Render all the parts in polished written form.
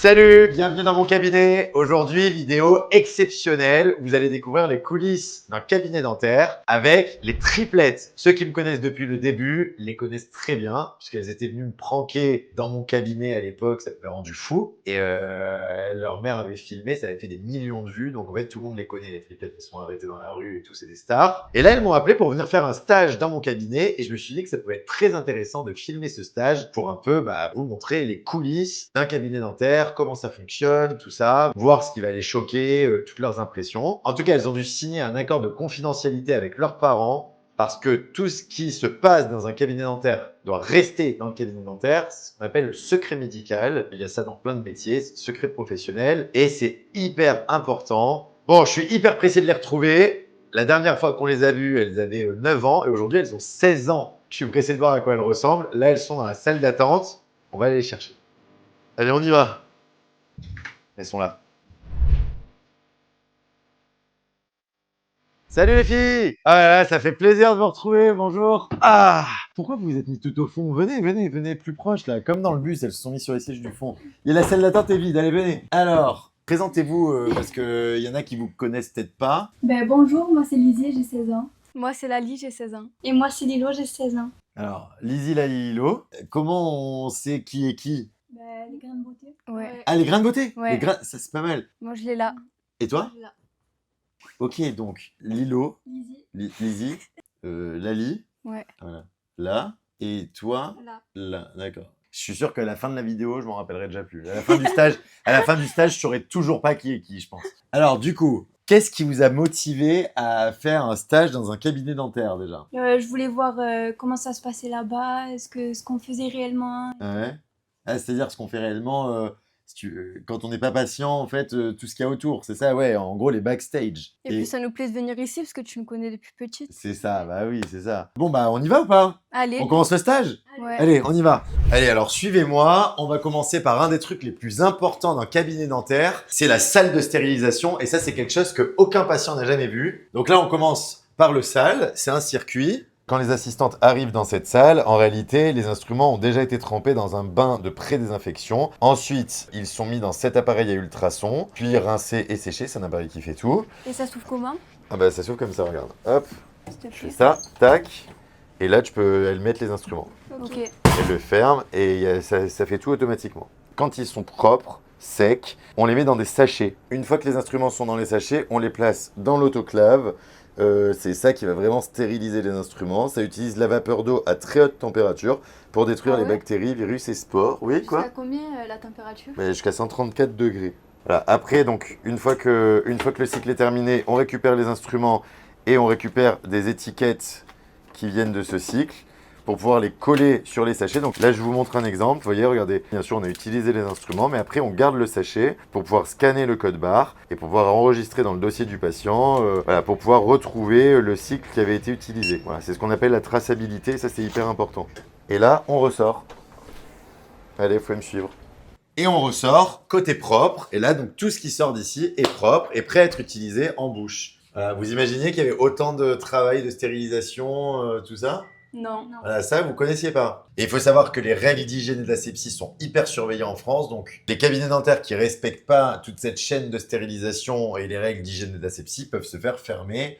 Salut, bienvenue dans mon cabinet. Aujourd'hui, vidéo exceptionnelle. Vous allez découvrir les coulisses d'un cabinet dentaire avec les triplettes. Ceux qui me connaissent depuis le début les connaissent très bien puisqu'elles étaient venues me pranker dans mon cabinet à l'époque. Ça m'avait rendu fou. Et leur mère avait filmé, ça avait fait des millions de vues. Donc en fait, tout le monde les connaît. Les triplettes, elles sont arrêtées dans la rue et tout, c'est des stars. Et là, elles m'ont appelé pour venir faire un stage dans mon cabinet. Et je me suis dit que ça pouvait être très intéressant de filmer ce stage pour un peu vous montrer les coulisses d'un cabinet dentaire, comment ça fonctionne, tout ça, voir ce qui va les choquer, toutes leurs impressions. En tout cas, elles ont dû signer un accord de confidentialité avec leurs parents parce que tout ce qui se passe dans un cabinet dentaire doit rester dans le cabinet dentaire. C'est ce qu'on appelle le secret médical. Il y a ça dans plein de métiers, c'est le secret professionnel et c'est hyper important. Bon, je suis hyper pressé de les retrouver. La dernière fois qu'on les a vues, elles avaient 9 ans et aujourd'hui, elles ont 16 ans. Je suis pressé de voir à quoi elles ressemblent. Là, elles sont dans la salle d'attente. On va aller les chercher. Allez, on y va. Elles sont là. Salut les filles! Ah là là, ça fait plaisir de vous retrouver, bonjour! Ah! Pourquoi vous vous êtes mis tout au fond? Venez plus proche là, comme dans le bus, elles se sont mises sur les sièges du fond. Et la salle d'attente est vide, allez venez! Alors, présentez-vous parce qu'il y en a qui vous connaissent peut-être pas. Bonjour, moi c'est Lizzie, j'ai 16 ans. Moi, c'est Lali, j'ai 16 ans. Et moi c'est Lilo, j'ai 16 ans. Alors, Lizzie, Lali, Lilo, comment on sait qui est qui? Les grains de beauté. Ouais. Ah, les grains de beauté? Ouais. Les grains, ça c'est pas mal. Moi, je l'ai là. Et toi? Là. Ok, donc Lilo, Lizzie. Lizzie, Lali, Ouais. voilà, là, et toi, Là. là, d'accord. Je suis sûr qu'à la fin de la vidéo, je m'en rappellerai déjà plus. À la fin du stage, je saurais toujours pas qui est qui, je pense. Alors, du coup, qu'est-ce qui vous a motivé à faire un stage dans un cabinet dentaire déjà? Je voulais voir comment ça se passait là-bas, ce qu'on faisait réellement. Ouais. Ah, c'est-à-dire ce qu'on fait réellement, quand on n'est pas patient, en fait, tout ce qu'il y a autour, c'est ça, ouais, en gros, les backstage. Et puis, ça nous plaît de venir ici parce que tu nous connais depuis petite. C'est ça, bah oui, c'est ça. Bon, bah, on y va ou pas? Allez. On commence le stage? Ouais. Allez, on y va. Allez, alors suivez-moi. On va commencer par un des trucs les plus importants d'un cabinet dentaire. C'est la salle de stérilisation. Et ça, c'est quelque chose que aucun patient n'a jamais vu. Donc là, on commence par le salle. C'est un circuit. Quand les assistantes arrivent dans cette salle, en réalité, les instruments ont déjà été trempés dans un bain de pré-désinfection. Ensuite, ils sont mis dans cet appareil à ultrasons, puis rincés et séchés. C'est un appareil qui fait tout. Et ça s'ouvre comment? Ah bah, ça s'ouvre comme ça, regarde. Hop, S'il te je fais plaît. ça, tac. Et là, tu peux mettre les instruments. Ok. Elle le ferme et ça fait tout automatiquement. Quand ils sont propres, secs, on les met dans des sachets. Une fois que les instruments sont dans les sachets, on les place dans l'autoclave. C'est ça qui va vraiment stériliser les instruments. Ça utilise la vapeur d'eau à très haute température pour détruire les bactéries, virus et spores. Oui, quoi? Jusqu'à combien la température? Jusqu'à 134 degrés. Voilà. Après, donc, une fois que le cycle est terminé, on récupère les instruments et on récupère des étiquettes qui viennent de ce cycle pour pouvoir les coller sur les sachets. Donc là, je vous montre un exemple. Vous voyez, regardez, bien sûr, on a utilisé les instruments, mais après, on garde le sachet pour pouvoir scanner le code barre et pour pouvoir enregistrer dans le dossier du patient, pour pouvoir retrouver le cycle qui avait été utilisé. Voilà, c'est ce qu'on appelle la traçabilité. Ça, c'est hyper important. Et là, on ressort. Allez, faut me suivre. Et on ressort côté propre. Et là, donc, tout ce qui sort d'ici est propre et prêt à être utilisé en bouche. Vous imaginez qu'il y avait autant de travail de stérilisation, tout ça? Non. Voilà, ça, vous connaissiez pas. Et il faut savoir que les règles d'hygiène et d'asepsie sont hyper surveillées en France. Donc, les cabinets dentaires qui respectent pas toute cette chaîne de stérilisation et les règles d'hygiène et d'asepsie peuvent se faire fermer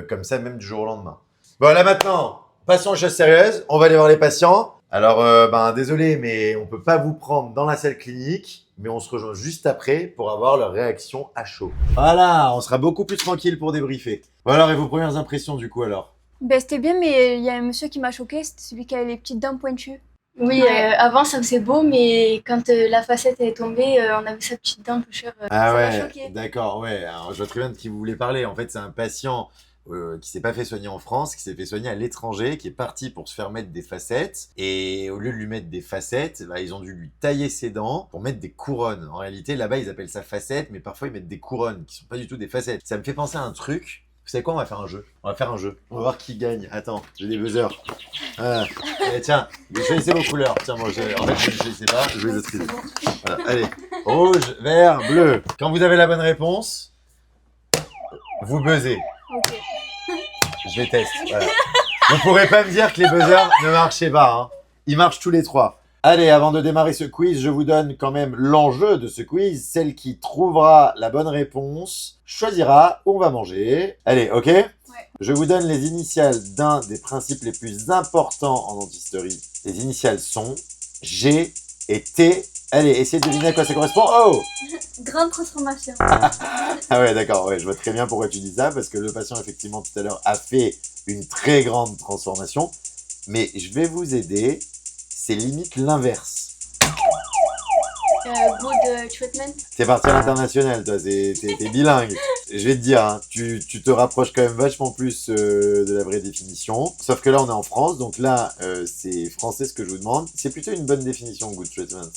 comme ça, même du jour au lendemain. Bon, là maintenant, passons aux choses sérieuses. On va aller voir les patients. Alors, désolé, mais on peut pas vous prendre dans la salle clinique, mais on se rejoint juste après pour avoir leur réaction à chaud. Voilà, on sera beaucoup plus tranquille pour débriefer. Bon alors, et vos premières impressions du coup alors? C'était bien, mais il y a un monsieur qui m'a choqué, c'était celui qui avait les petites dents pointues. Oui, avant ça faisait beau, mais quand la facette est tombée, on avait sa petite dent plus chère. Ah ça m'a ouais, choqué. d'accord, ouais. Alors, je vois très bien de qui vous voulez parler. En fait, c'est un patient qui s'est pas fait soigner en France, qui s'est fait soigner à l'étranger, qui est parti pour se faire mettre des facettes. Et au lieu de lui mettre des facettes, ils ont dû lui tailler ses dents pour mettre des couronnes. En réalité, là-bas, ils appellent ça facettes, mais parfois, ils mettent des couronnes qui sont pas du tout des facettes. Ça me fait penser à un truc. Vous savez quoi, on va faire un jeu. On va voir qui gagne. Attends, j'ai des buzzers. Voilà. Allez, tiens, choisissez vos couleurs. Tiens, moi, je ne sais pas, je vais les attribuer. Voilà, allez, rouge, vert, bleu. Quand vous avez la bonne réponse, vous buzzez. Ok. Je les teste. Voilà. Vous pourrez pas me dire que les buzzers ne marchaient pas. Hein. Ils marchent tous les trois. Allez, avant de démarrer ce quiz, je vous donne quand même l'enjeu de ce quiz. Celle qui trouvera la bonne réponse choisira où on va manger. Allez, ok? Ouais. Je vous donne les initiales d'un des principes les plus importants en dentisterie. Les initiales sont G et T. Allez, essayez de deviner à quoi ça correspond. Oh! Grande transformation. Ah ouais, d'accord, ouais, je vois très bien pourquoi tu dis ça, parce que le patient, effectivement, tout à l'heure, a fait une très grande transformation. Mais je vais vous aider, c'est limite l'inverse. Good treatment. T'es parti à l'international, toi, t'es bilingue. Je vais te dire, hein, tu te rapproches quand même vachement plus de la vraie définition. Sauf que là, on est en France, donc là, c'est français ce que je vous demande. C'est plutôt une bonne définition, good treatment.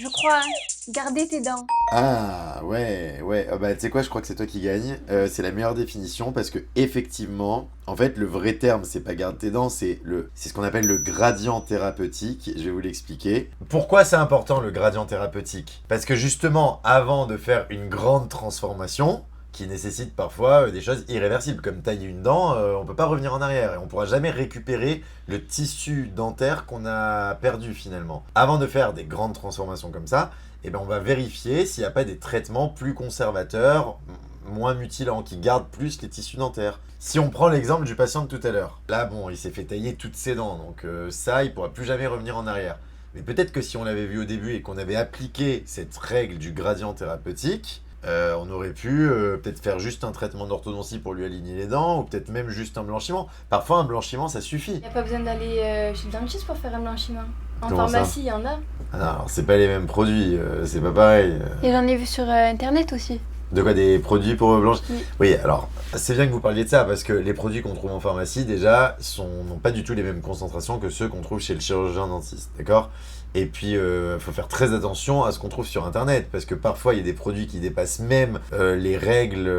Je crois, garder tes dents. Ah ouais. Ah bah tu sais quoi, je crois que c'est toi qui gagne. C'est la meilleure définition parce que effectivement, en fait, le vrai terme, c'est pas garde tes dents, c'est ce qu'on appelle le gradient thérapeutique. Je vais vous l'expliquer. Pourquoi c'est important le gradient thérapeutique? Parce que justement, avant de faire une grande transformation, qui nécessite parfois des choses irréversibles, comme tailler une dent, on peut pas revenir en arrière et on pourra jamais récupérer le tissu dentaire qu'on a perdu finalement. Avant de faire des grandes transformations comme ça, eh ben on va vérifier s'il n'y a pas des traitements plus conservateurs, moins mutilants, qui gardent plus les tissus dentaires. Si on prend l'exemple du patient de tout à l'heure, là bon, il s'est fait tailler toutes ses dents, donc ça, il pourra plus jamais revenir en arrière. Mais peut-être que si on l'avait vu au début et qu'on avait appliqué cette règle du gradient thérapeutique, on aurait pu peut-être faire juste un traitement d'orthodontie pour lui aligner les dents, ou peut-être même juste un blanchiment. Parfois, un blanchiment, ça suffit. Il n'y a pas besoin d'aller chez le dentiste pour faire un blanchiment. En Comment ça? pharmacie, il y en a. Ah non, alors c'est pas les mêmes produits, c'est pas pareil. Et j'en ai vu sur internet aussi. De quoi, des produits pour blanchir? Oui. Oui, alors, c'est bien que vous parliez de ça, parce que les produits qu'on trouve en pharmacie, déjà, n'ont pas du tout les mêmes concentrations que ceux qu'on trouve chez le chirurgien dentiste, d'accord? Et puis, faut faire très attention à ce qu'on trouve sur Internet, parce que parfois, il y a des produits qui dépassent même les règles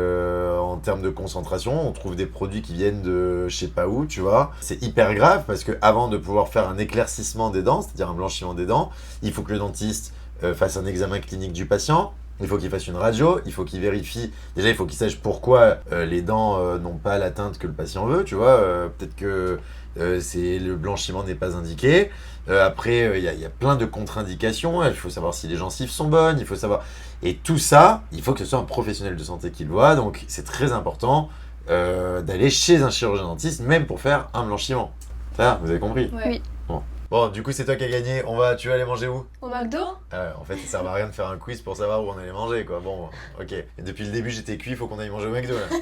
en termes de concentration. On trouve des produits qui viennent de je sais pas où, tu vois. C'est hyper grave, parce que avant de pouvoir faire un éclaircissement des dents, c'est-à-dire un blanchiment des dents, il faut que le dentiste fasse un examen clinique du patient. Il faut qu'il fasse une radio, il faut qu'il vérifie. Déjà, il faut qu'il sache pourquoi les dents n'ont pas la teinte que le patient veut, tu vois. Peut-être que le blanchiment n'est pas indiqué. Après, il y a plein de contre-indications. Il faut savoir si les gencives sont bonnes, il faut savoir. Et tout ça, il faut que ce soit un professionnel de santé qui le voit. Donc, c'est très important d'aller chez un chirurgien dentiste, même pour faire un blanchiment. Ça, vous avez compris? Ouais. Oui. Bon, du coup, c'est toi qui as gagné. Tu vas aller manger où? Au McDo. En fait, ça sert à rien de faire un quiz pour savoir où on allait manger, quoi. Bon, ok. Et depuis le début, j'étais cuit, faut qu'on aille manger au McDo, là.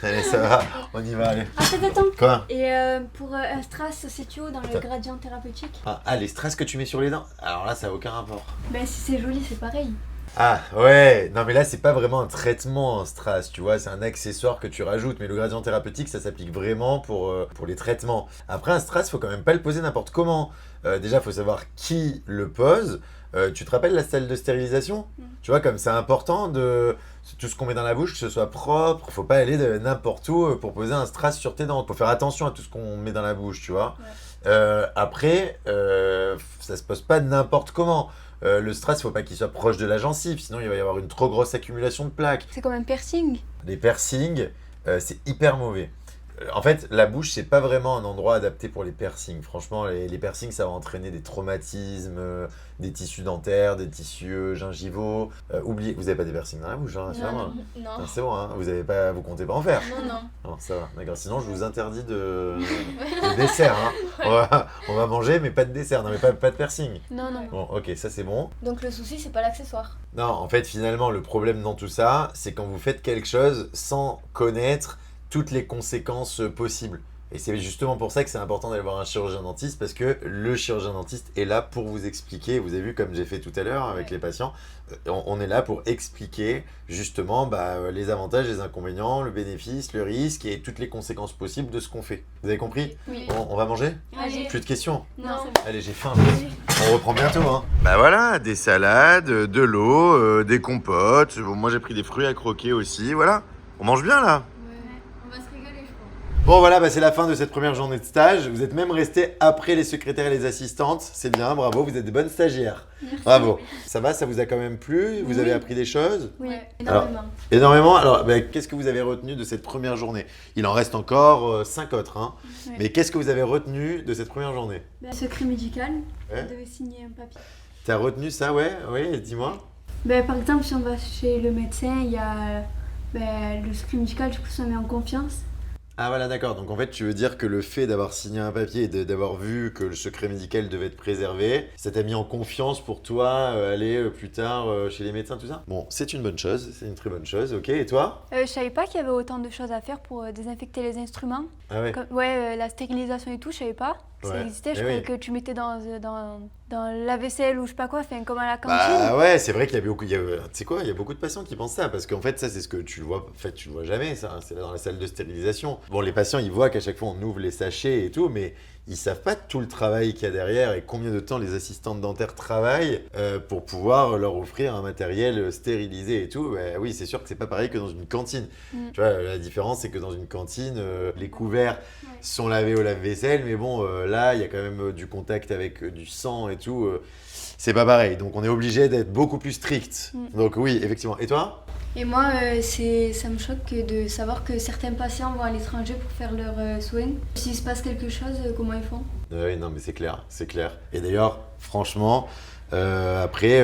Allez, ça va, on y va, allez. Attends. Quoi? Et pour un strass, c'est tu où dans le gradient thérapeutique? Ah, les strass que tu mets sur les dents? Alors là, ça n'a aucun rapport. Ben si c'est joli, c'est pareil. Ah, ouais. Non, mais là, c'est pas vraiment un traitement, un strass, tu vois. C'est un accessoire que tu rajoutes. Mais le gradient thérapeutique, ça s'applique vraiment pour les traitements. Après, un strass, faut quand même pas le poser n'importe comment. Déjà, faut savoir qui le pose. Tu te rappelles la salle de stérilisation? Tu vois, comme c'est important de tout ce qu'on met dans la bouche, que ce soit propre. Faut pas aller de n'importe où pour poser un strass sur tes dents. Faut faire attention à tout ce qu'on met dans la bouche, tu vois. Ouais. Après, ça se pose pas n'importe comment. Le strass, faut pas qu'il soit proche de la gencive, sinon il va y avoir une trop grosse accumulation de plaques. C'est comme un piercing. Les piercings, c'est hyper mauvais. En fait, la bouche, c'est pas vraiment un endroit adapté pour les piercings. Franchement, les piercings, ça va entraîner des traumatismes, des tissus dentaires, des tissus gingivaux. Oubliez, vous avez pas des piercings dans la bouche, hein, Non. Non, c'est bon, hein, vous comptez pas en faire. Non. Non, ça va, d'accord. Sinon, je vous interdis de dessert. Hein. On va manger, mais pas de dessert. Non, mais pas de piercing. Non. Bon, ok, ça c'est bon. Donc le souci, c'est pas l'accessoire. Non, en fait, finalement, le problème dans tout ça, c'est quand vous faites quelque chose sans connaître toutes les conséquences possibles. Et c'est justement pour ça que c'est important d'aller voir un chirurgien dentiste, parce que le chirurgien dentiste est là pour vous expliquer. Vous avez vu, comme j'ai fait tout à l'heure avec les patients, on est là pour expliquer justement les avantages, les inconvénients, le bénéfice, le risque et toutes les conséquences possibles de ce qu'on fait. Vous avez compris? Oui. On va manger? Allez. Plus de questions? Non. Allez, j'ai faim. On reprend bientôt, hein. Bah voilà, des salades, de l'eau, des compotes. Bon, moi j'ai pris des fruits à croquer aussi, voilà. On mange bien là. On va se régaler, je crois. Bon voilà, bah, c'est la fin de cette première journée de stage. Vous êtes même restés après les secrétaires et les assistantes. C'est bien, bravo, vous êtes des bonnes stagiaires. Merci. Bravo. Ça va, ça vous a quand même plu? Vous avez appris des choses? Oui. Ouais, énormément. Énormément. Alors, bah, qu'est-ce que vous avez retenu de cette première journée? Il en reste encore 5 autres. Hein. Ouais. Mais qu'est-ce que vous avez retenu de cette première journée? Secret médical, Ouais. on devait signer un papier. T'as retenu ça, ouais? Oui, dis-moi. Par exemple, si on va chez le médecin, il y a le secret médical, du coup ça met en confiance. Ah voilà, d'accord. Donc en fait, tu veux dire que le fait d'avoir signé un papier et d'avoir vu que le secret médical devait être préservé, ça t'a mis en confiance pour toi aller plus tard chez les médecins, tout ça? Bon, c'est une bonne chose, c'est une très bonne chose. Ok, et toi? Je savais pas qu'il y avait autant de choses à faire pour désinfecter les instruments. Ah ouais. La stérilisation et tout, je savais pas que ça Ouais. existait. Je Eh croyais oui. que tu mettais dans la vaisselle ou je sais pas quoi, comme à la cantine. Bah ouais, c'est vrai qu'il y a beaucoup, tu sais quoi, il y a beaucoup de patients qui pensent ça parce qu'en fait ça c'est ce que tu le vois, en fait tu le vois jamais ça, c'est dans la salle de stérilisation. Bon, les patients ils voient qu'à chaque fois on ouvre les sachets et tout, mais ils savent pas tout le travail qu'il y a derrière et combien de temps les assistantes dentaires travaillent pour pouvoir leur offrir un matériel stérilisé et tout. Bah oui, c'est sûr que c'est pas pareil que dans une cantine. Tu vois, la différence c'est que dans une cantine, les couverts sont lavés au lave-vaisselle, mais bon, là il y a quand même du contact avec du sang et tout. C'est pas pareil, donc on est obligé d'être beaucoup plus strict. Donc oui, effectivement. Et toi? Et moi, ça me choque de savoir que certains patients vont à l'étranger pour faire leurs soins. S'il se passe quelque chose, comment ils font? Oui, non, mais c'est clair, c'est clair. Et d'ailleurs, franchement, après,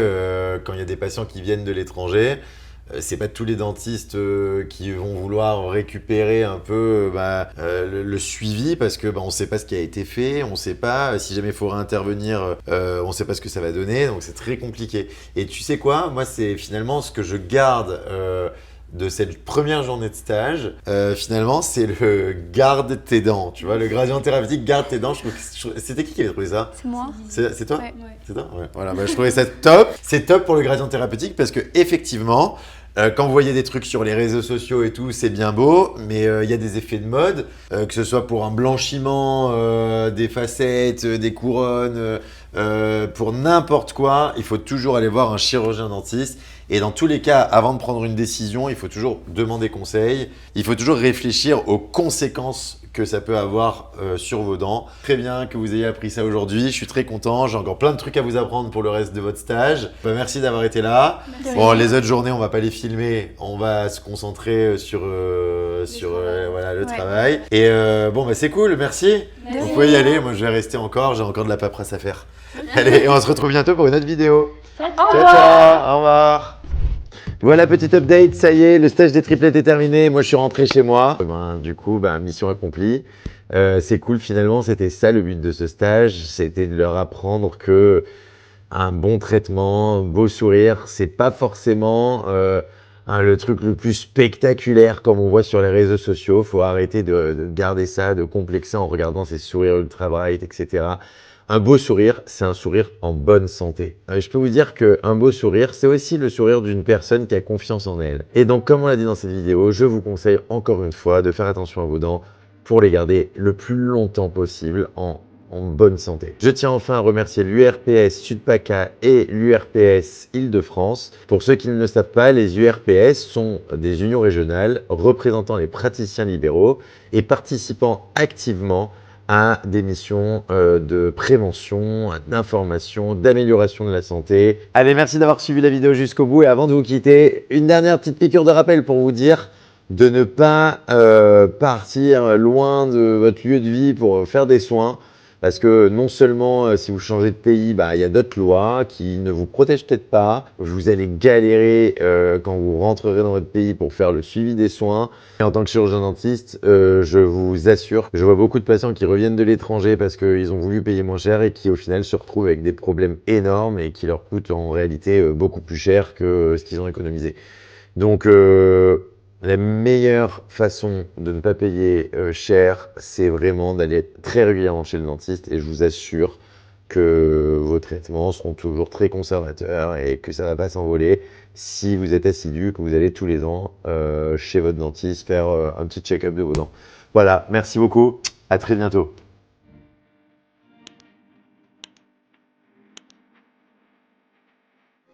quand il y a des patients qui viennent de l'étranger, c'est pas tous les dentistes qui vont vouloir récupérer un peu le suivi parce que on sait pas ce qui a été fait, on sait pas si jamais il faut réintervenir, on sait pas ce que ça va donner, donc c'est très compliqué. Et tu sais quoi, moi c'est finalement ce que je garde de cette première journée de stage, finalement c'est le garde tes dents, tu vois, le gradient thérapeutique garde tes dents. C'était qui avait trouvé ça? C'est moi. C'est toi? Ouais. C'est ça? Ouais. Voilà, je trouvais ça top. C'est top pour le gradient thérapeutique parce que effectivement, quand vous voyez des trucs sur les réseaux sociaux et tout, c'est bien beau, mais il y a des effets de mode, que ce soit pour un blanchiment, des facettes, des couronnes, pour n'importe quoi, il faut toujours aller voir un chirurgien dentiste. Et dans tous les cas, avant de prendre une décision, il faut toujours demander conseil. Il faut toujours réfléchir aux conséquences que ça peut avoir sur vos dents. Très bien que vous ayez appris ça aujourd'hui. Je suis très content. J'ai encore plein de trucs à vous apprendre pour le reste de votre stage. Merci d'avoir été là. Merci. Bon, les autres journées, on va pas les filmer. On va se concentrer sur le travail. Et c'est cool. Merci. Merci. Vous pouvez y aller. Moi, je vais rester encore. J'ai encore de la paperasse à faire. Allez, et on se retrouve bientôt pour une autre vidéo. Ciao, ciao. Au revoir. Voilà, petite update, ça y est, le stage des triplettes est terminé. Moi, je suis rentré chez moi. Du coup, mission accomplie. C'est cool, finalement, c'était ça le but de ce stage. C'était de leur apprendre que un bon traitement, un beau sourire, c'est pas forcément le truc le plus spectaculaire comme on voit sur les réseaux sociaux. Faut arrêter de garder ça, de complexer en regardant ces sourires ultra bright, etc. Un beau sourire, c'est un sourire en bonne santé. Je peux vous dire qu'un beau sourire, c'est aussi le sourire d'une personne qui a confiance en elle. Et donc, comme on l'a dit dans cette vidéo, je vous conseille encore une fois de faire attention à vos dents pour les garder le plus longtemps possible en bonne santé. Je tiens enfin à remercier l'URPS Sud-PACA et l'URPS Île-de-France. Pour ceux qui ne le savent pas, les URPS sont des unions régionales représentant les praticiens libéraux et participant activement à des missions de prévention, d'information, d'amélioration de la santé. Allez, merci d'avoir suivi la vidéo jusqu'au bout. Et avant de vous quitter, une dernière petite piqûre de rappel pour vous dire de ne pas partir loin de votre lieu de vie pour faire des soins. Parce que non seulement si vous changez de pays, il y a d'autres lois qui ne vous protègent peut-être pas. Vous allez galérer quand vous rentrerez dans votre pays pour faire le suivi des soins. Et en tant que chirurgien dentiste, je vous assure, je vois beaucoup de patients qui reviennent de l'étranger parce qu'ils ont voulu payer moins cher et qui au final se retrouvent avec des problèmes énormes et qui leur coûtent en réalité beaucoup plus cher que ce qu'ils ont économisé. Donc la meilleure façon de ne pas payer cher, c'est vraiment d'aller très régulièrement chez le dentiste et je vous assure que vos traitements seront toujours très conservateurs et que ça ne va pas s'envoler si vous êtes assidu, que vous allez tous les ans chez votre dentiste faire un petit check-up de vos dents. Voilà, merci beaucoup, à très bientôt.